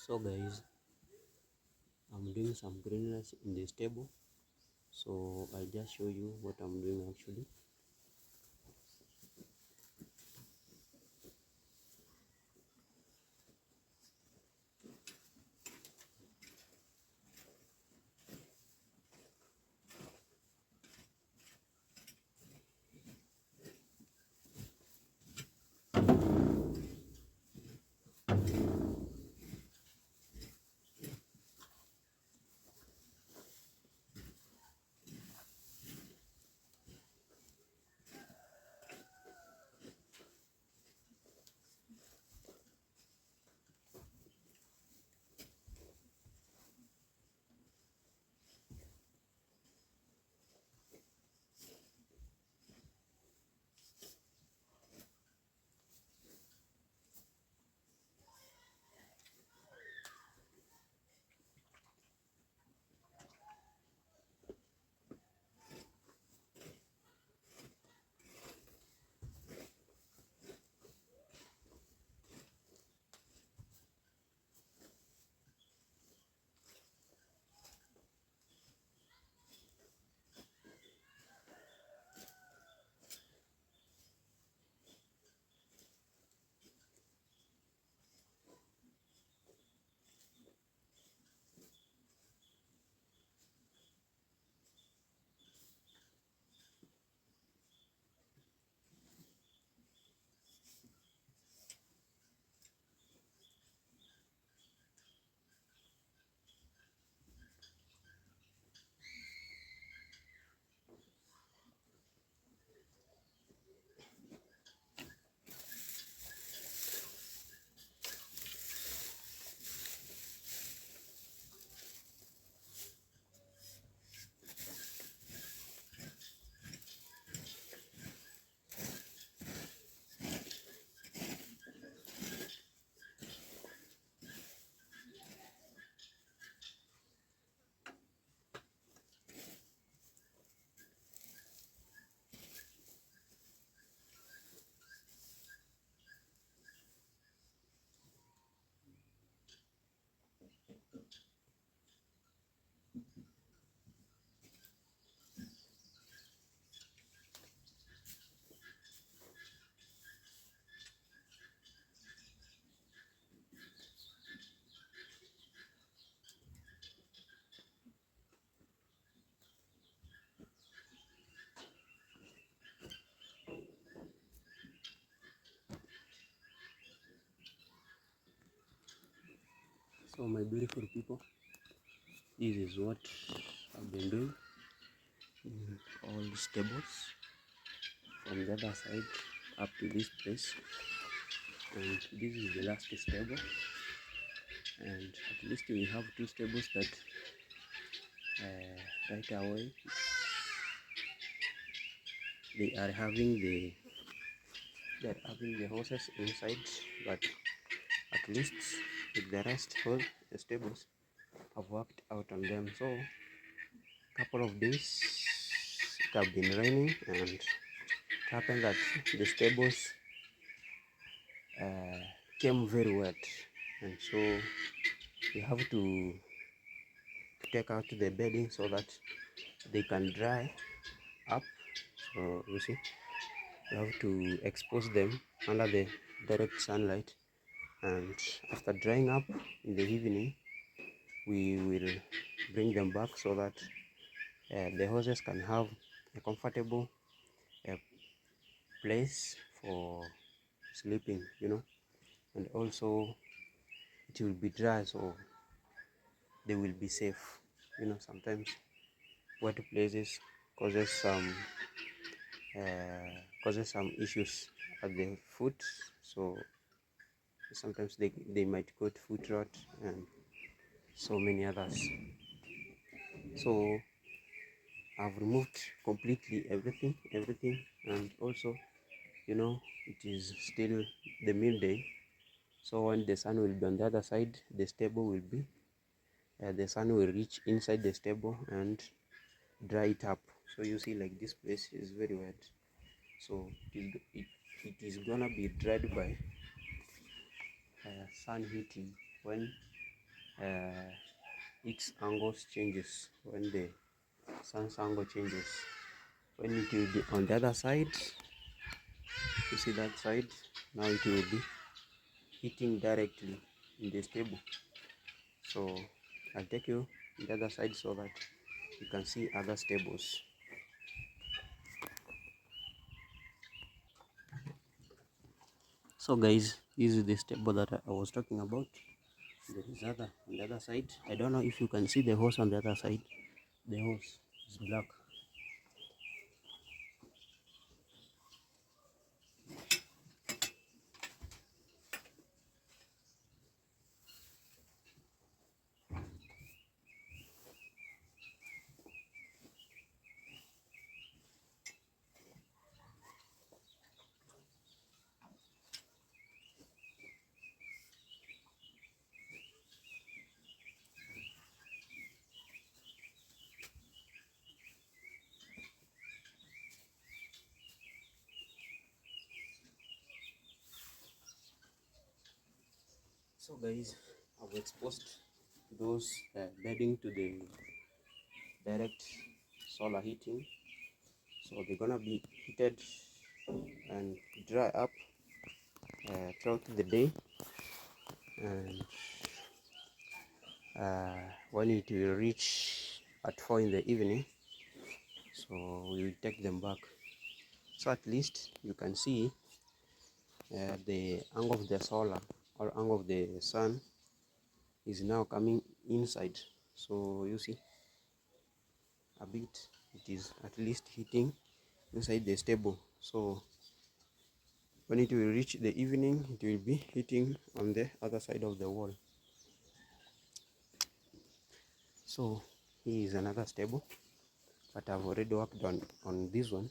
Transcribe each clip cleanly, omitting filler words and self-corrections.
So guys, I'm doing some greeners in this table, so I'll just show you what I'm doing actually. So my beautiful people, this is what I've been doing in all these tables from the other side up to this place, and this is the last stable, and at least we have two stables that right away they're having the horses inside, but at least with the rest all the stables I've worked out on them. So couple of days it have been raining, and it happened that the stables came very wet, and so we have to take out the bedding so that they can dry up. So you see, we have to expose them under the direct sunlight, and after drying up in the evening we will bring them back so that the horses can have a comfortable place for sleeping, and also it will be dry, so they will be safe. Sometimes wet places causes some issues at the foot, so sometimes they might get foot rot and so many others. So I've removed completely everything, and also it is still the midday, so when the sun will be on the other side, the stable will be the sun will reach inside the stable and dry it up. So you see, like, this place is very wet, so it is gonna be dried by sun heating when uh, its angles changes when the sun's angle changes. When it will be on the other side, you see that side, now it will be hitting directly in the stable. So I'll take you the other side so that you can see other stables. So guys, this is the stable that I was talking about. There is other on the other side. I don't know if you can see the horse on the other side. The horse is black. So guys, I've exposed those bedding to the direct solar heating, so they're gonna be heated and dry up throughout the day, and when it will reach at 4 in the evening, so we will take them back. So at least you can see the angle of the solar or angle of the sun is now coming inside. So you see a bit, it is at least hitting inside the stable. So when it will reach the evening, it will be hitting on the other side of the wall. So here is another stable, but I've already worked on this one,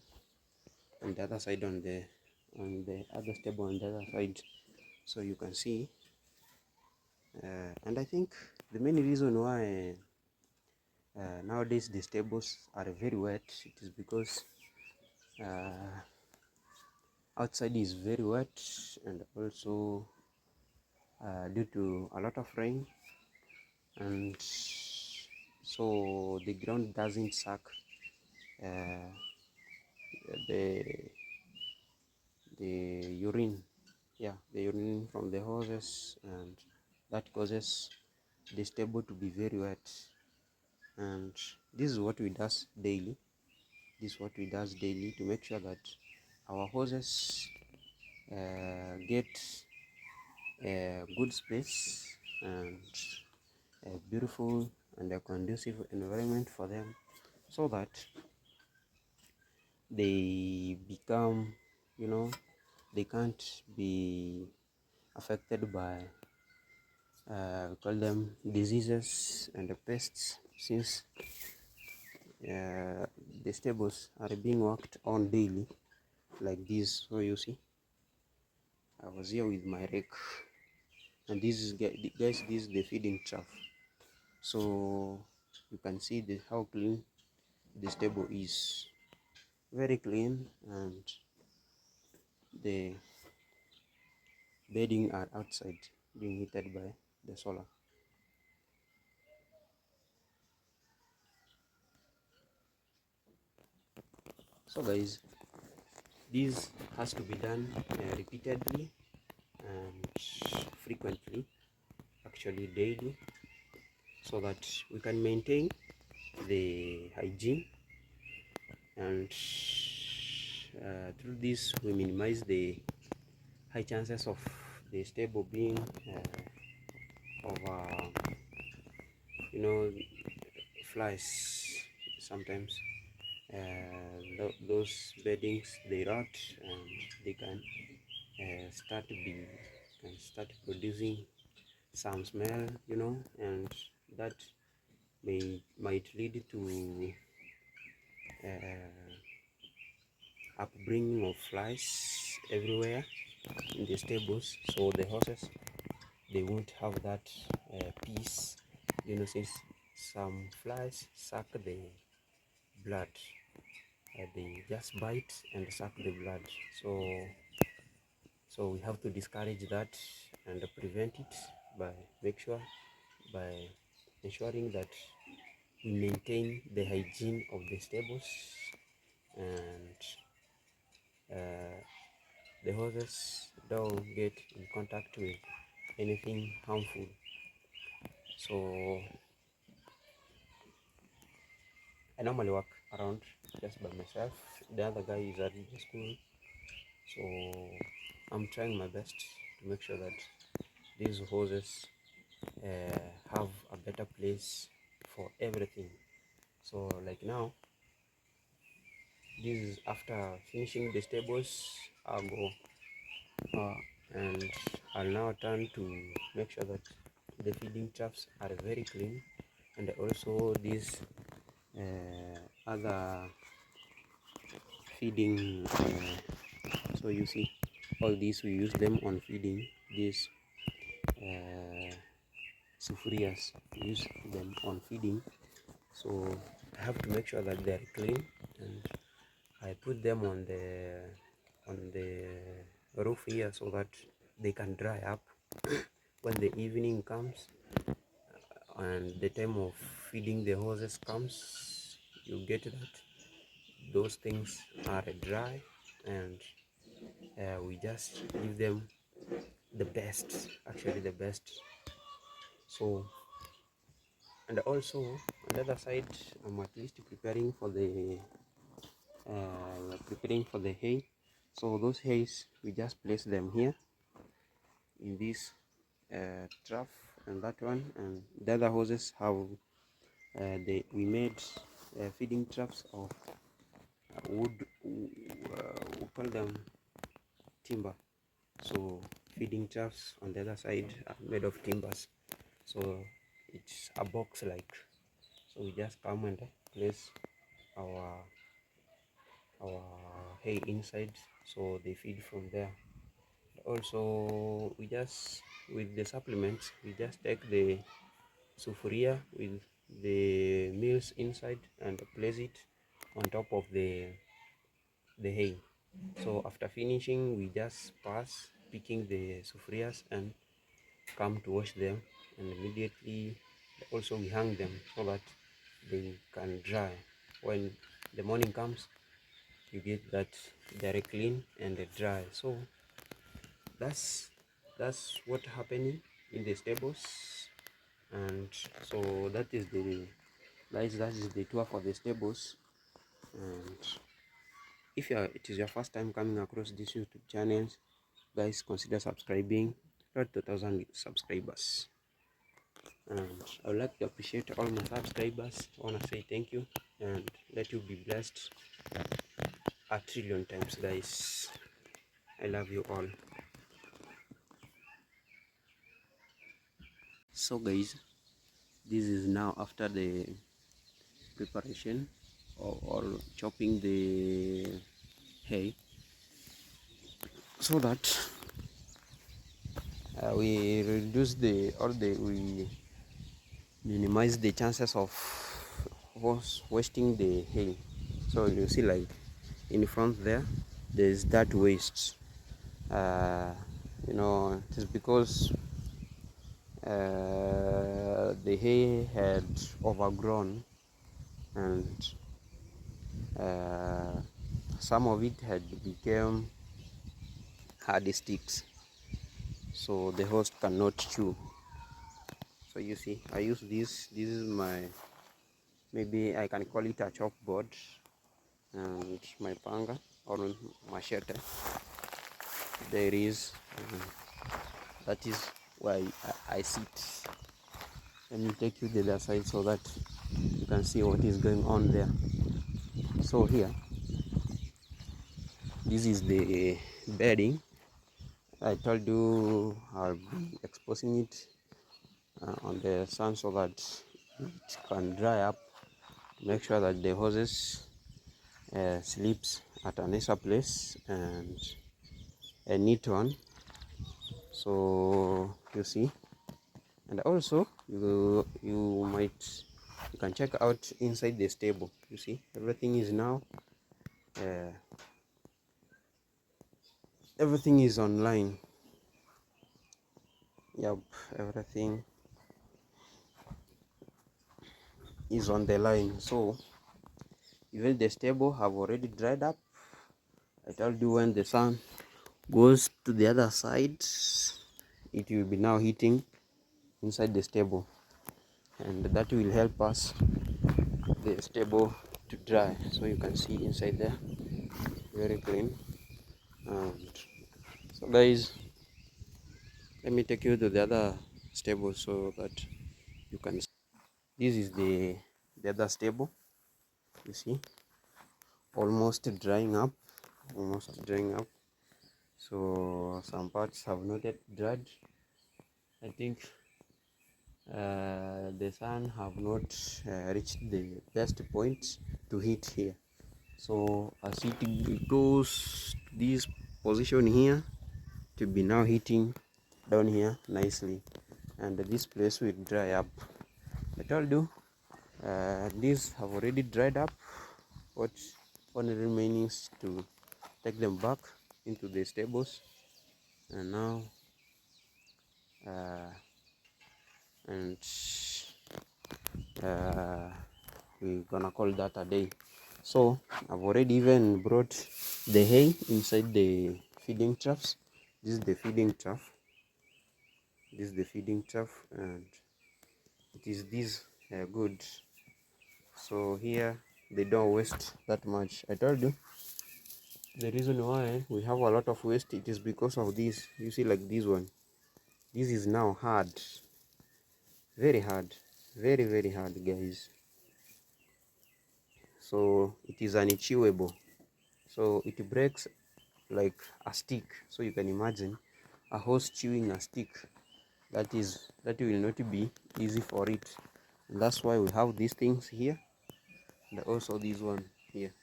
on the other side, on the other stable on the other side, so you can see. And I think the main reason why nowadays the stables are very wet, it is because outside is very wet, and also due to a lot of rain, and so the ground doesn't suck uh, the urine, yeah, the urine from the horses, and that causes the stable to be very wet. And this is what we does daily. This is what we does daily to make sure that our horses get a good space and a beautiful and a conducive environment for them, so that they become, they can't be affected by we call them diseases and the pests, since the stables are being worked on daily like this. So you see, I was here with my rake, and this is, guys, this is the feeding trough. So you can see how clean the stable is, very clean, and the bedding are outside being heated by the solar. So guys, this has to be done repeatedly and frequently, actually daily, so that we can maintain the hygiene, and through this we minimize the high chances of the stable being of flies. Sometimes those beddings, they rot, and they can start producing some smell, and that might lead to upbringing of flies everywhere in the stables. So the horses, they won't have that peace, since some flies suck the blood. They just bite and suck the blood. So we have to discourage that and prevent it by by ensuring that we maintain the hygiene of the stables, and the horses don't get in contact with anything harmful. So I normally work around just by myself. The other guy is at the school, so I'm trying my best to make sure that these horses have a better place for everything. So like now, this is after finishing the stables. I'll go and I'll now turn to make sure that the feeding troughs are very clean, and also these other feeding so you see all these, we use them on feeding these sufurias, we use them on feeding. So I have to make sure that they are clean, and I put them on the roof here so that they can dry up when the evening comes and the time of feeding the horses comes. You get that those things are dry, and we just give them the best, actually the best. So, and also on the other side, I'm at least preparing for the hay. So those hays, we just place them here in this trough, and that one, and the other hoses have we made feeding troughs of wood, we call them timber. So feeding troughs on the other side are made of timbers, so it's a box like. So we just come and place our hay inside, so they feed from there. Also, we just, with the supplements, we just take the sufuria with the meals inside and place it on top of the hay. So after finishing, we just pass picking the sufurias and come to wash them, and immediately also we hang them so that they can dry. When the morning comes, you get that they're clean and they dry. So that's what happening in the stables. And so that is the tour for the stables. And if it is your first time coming across this YouTube channel, guys, consider subscribing. Not 2,000 subscribers, and I would like to appreciate all my subscribers. I want to say thank you, and let you be blessed a trillion times, guys. I love you all. So guys, this is now after the preparation or chopping the hay, so that we reduce we minimize the chances of wasting the hay. So you see, like in front there's that waste. It is because the hay had overgrown, and some of it had become hard sticks, so the host cannot chew. So you see, I use this is my, maybe I can call it a chalkboard, and my panga or machete. There is that is why I sit. Let me take you to the other side so that you can see what is going on there. So here, this is the bedding. I told you I'll be exposing it on the sun so that it can dry up. Make sure that the horses sleeps at a nicer place and a neat one. So you see, and also you can check out inside the stable. You see, everything is now everything is online. Yep, everything is on the line. So even the stable have already dried up. I told you when the sun goes to the other side, it will be now heating inside the stable, and that will help us the stable to dry. So you can see inside there, very clean. And so guys, let me take you to the other stable so that you can see. This is the other stable. You see, almost drying up, almost drying up. So some parts have not yet dried. I think the sun have not reached the best point to heat here. So as it goes to this position here, to be now heating down here nicely, and this place will dry up. I told you these have already dried up. What only remaining is to take them back into the stables, and now uh, and we're gonna call that a day. So I've already even brought the hay inside the feeding troughs. This is the feeding trough. This is the feeding trough, and it is this good. So here they don't waste that much. I told you the reason why we have a lot of waste, it is because of this. You see, like this one, this is now hard, very hard, very hard, guys. So it is unchewable, so it breaks like a stick. So you can imagine a horse chewing a stick. That will not be easy for it, and that's why we have these things here, and also this one here.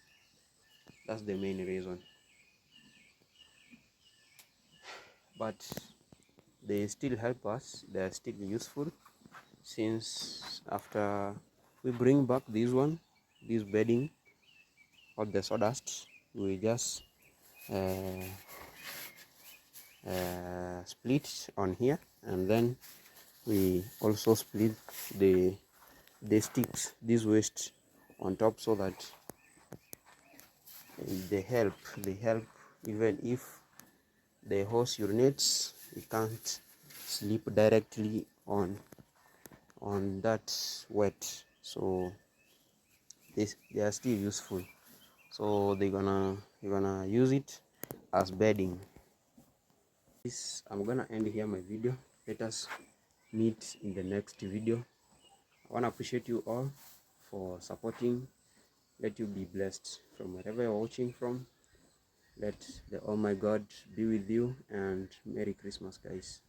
That's the main reason. But they still help us, they are still useful, since after we bring back this bedding or the sawdust, we just uh, split on here, and then we also split the sticks, this waste on top, so that they help even if the horse urinates, it can't sleep directly on that wet. So they are still useful, so you're gonna use it as bedding. I'm gonna end here my video. Let us meet in the next video. I want to appreciate you all for supporting. Let you be blessed from wherever you're watching from. Let the Almighty God be with you, and Merry Christmas, guys.